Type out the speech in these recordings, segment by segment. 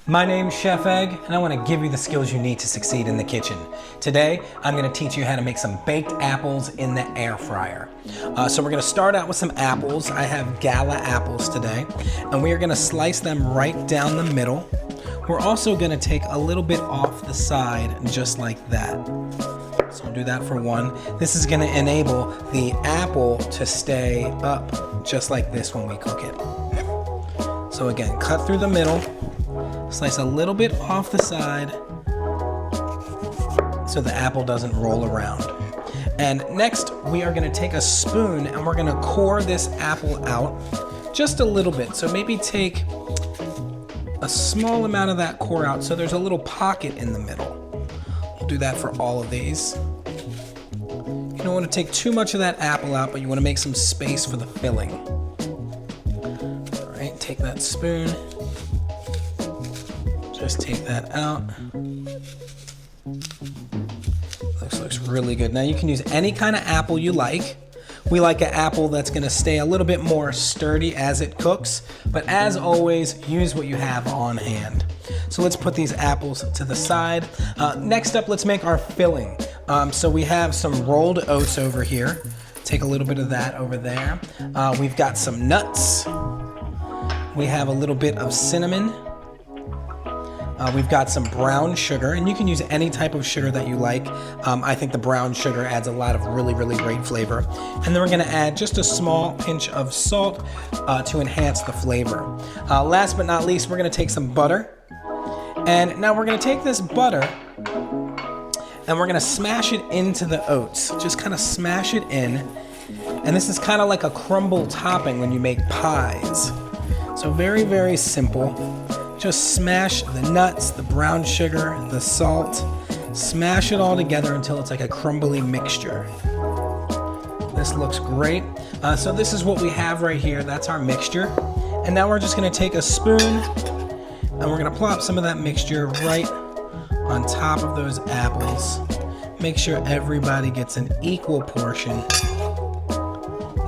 My name's Chef Egg, and I want to give you the skills you need to succeed in the kitchen. Today, I'm going to teach you how to make some baked apples in the air fryer. So we're going to start out with some apples. I have gala apples today, and we are going to slice them right down the middle. We're also going to take a little bit off the side, just like that. So I'll do that for one. This is going to enable the apple to stay up just like this when we cook it. So again, cut through the middle. Slice a little bit off the side so the apple doesn't roll around. And next, we are going to take a spoon and we're going to core this apple out just a little bit. So maybe take a small amount of that core out so there's a little pocket in the middle. We'll do that for all of these. You don't want to take too much of that apple out, but you want to make some space for the filling. All right, take that spoon. Just take that out. This looks really good. Now you can use any kind of apple you like. We like an apple that's gonna stay a little bit more sturdy as it cooks, but as always, use what you have on hand. So let's put these apples to the side. Next up, let's make our filling. So we have some rolled oats over here. Take a little bit of that over there. We've got some nuts. We have a little bit of cinnamon. We've got some brown sugar, and you can use any type of sugar that you like. I think the brown sugar adds a lot of really great flavor. And then we're gonna add just a small pinch of salt to enhance the flavor. Last but not least, we're gonna take some butter. And now we're gonna take this butter and we're gonna smash it into the oats. Just kind of smash it in. And this is kind of like a crumble topping when you make pies. So very simple. Just smash the nuts, the brown sugar, the salt, smash it all together until it's like a crumbly mixture. This looks great. So this is what we have right here. That's our mixture. And now we're just gonna take a spoon and we're gonna plop some of that mixture right on top of those apples. Make sure everybody gets an equal portion.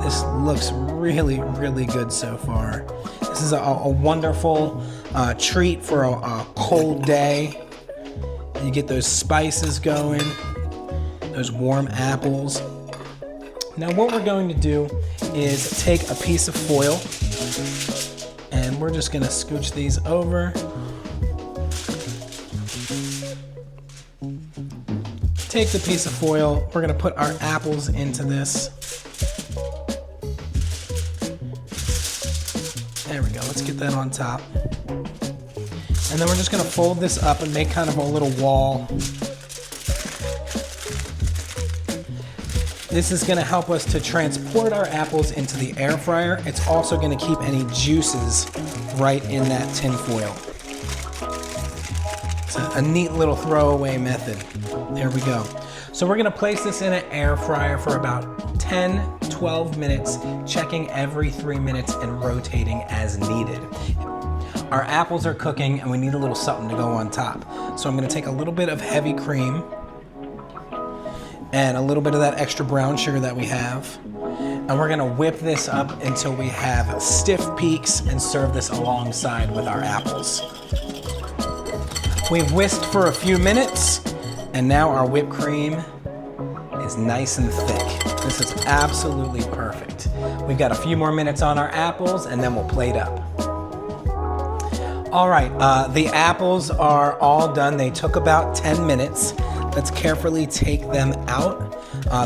This looks really good so far. This is a wonderful treat for a cold day. You get those spices going, those warm apples. Now what we're going to do is take a piece of foil and we're just gonna scooch these over. Take the piece of foil, we're gonna put our apples into this. There we go, let's get that on top. And then we're just gonna fold this up and make kind of a little wall. This is gonna help us to transport our apples into the air fryer. It's also gonna keep any juices right in that tin foil. It's a neat little throwaway method. There we go. So we're gonna place this in an air fryer for about 10-12 minutes, checking every 3 minutes and rotating as needed. Our apples are cooking and we need a little something to go on top. So I'm gonna take a little bit of heavy cream and a little bit of that extra brown sugar that we have. And we're gonna whip this up until we have stiff peaks and serve this alongside with our apples. We've whisked for a few minutes and now our whipped cream is nice and thick. This is absolutely perfect. We've got a few more minutes on our apples and then we'll plate up. All right, the apples are all done. They took about 10 minutes. Let's carefully take them out.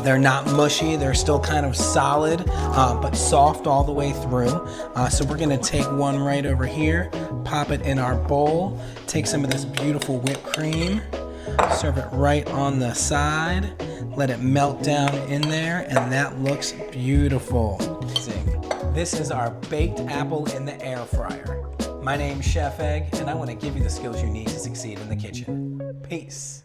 They're not mushy, they're still kind of solid, but soft all the way through. So we're gonna take one right over here, pop it in our bowl, take some of this beautiful whipped cream, serve it right on the side, let it melt down in there, and that looks beautiful. This is our baked apple in the air fryer. My name's Chef Egg, and I want to give you the skills you need to succeed in the kitchen. Peace.